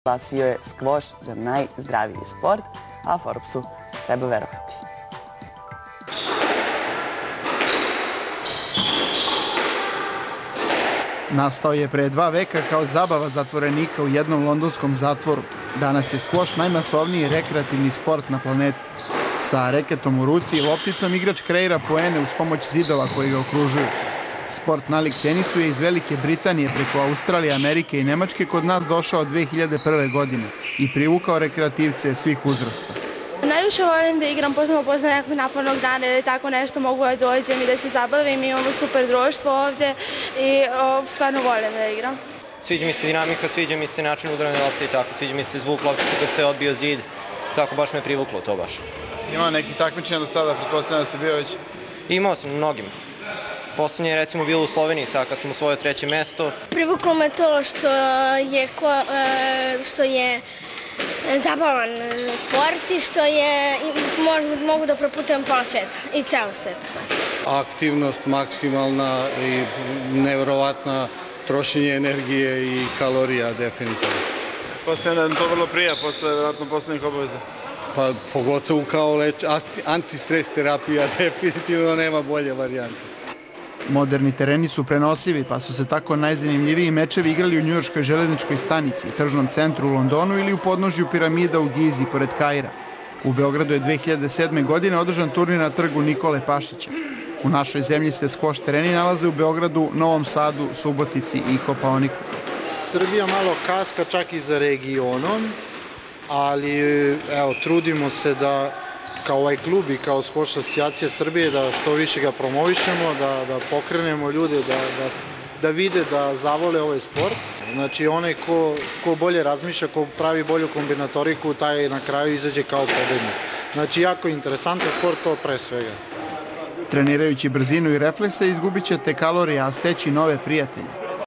Glasio je skvoš za najzdraviji sport, a Forbesu treba verovati. Nastao je pre 2 veka kao zabava zatvorenika u jednom londonskom zatvoru. Danas je skvoš najmasovniji rekreativni sport na planeti. Sa reketom u ruci i lopticom igrač kreira poene uz pomoć zidova koji ga okružuju. Sport nalik tenisu je iz Velike Britanije preko Australije, Amerike i Nemačke kod nas došao 2001. godine i privukao rekreativce svih uzrasta. Najviše volim da igram, posle nekog napornog dana ili tako nešto, mogu da dođem i da se zabavim, imamo super društvo ovde i stvarno volim da igram. Sviđa mi se dinamika, sviđa mi se način udaranja lopte i tako, sviđa mi se zvuk loptice kad se odbio zid, tako baš me privuklo to baš. Imao neki takmičenja do sada, pretpostavljam da si bio već? Imao sam mnogim. Poslednje je recimo bilo u Sloveniji sad kad sam osvojio 3. mesto. Privuklo me to što je zabavan sport i što je, mogu da proputujem pola sveta i ceo svet. Aktivnost maksimalna i nevjerovatna, trošenje energije i kalorija definitivno. Pretpostavljam da to vrlo prija posle vjerojatno poslednjih obaveza. Pa pogotovo kao antistres terapija, definitivno nema bolje varijante. Moderni tereni su prenosivi, pa su se tako najzanimljiviji mečevi igrali u njujorškoj železničkoj stanici, tržnom centru u Londonu ili u podnožju piramida u Gizi, pored Kaira. U Beogradu je 2007. godine održan turnir na trgu Nikole Pašića. U našoj zemlji se skvoš tereni nalaze u Beogradu, Novom Sadu, Subotici i Kopaoniku. Srbija malo kaska čak i za regionom, ali evo, trudimo se da kao ovaj klub i kao skvoš asocijacija Srbije da što više ga promovišemo, da pokrenemo ljude, da vide da zavole ovaj sport. Znači onaj ko bolje razmišlja, ko pravi bolju kombinatoriku, taj na kraju izađe kao pobednik. Znači jako interesantan sport to pre svega. Trenirajući brzinu i reflekse izgubit ćete kalorije, a steći nove prijatelje.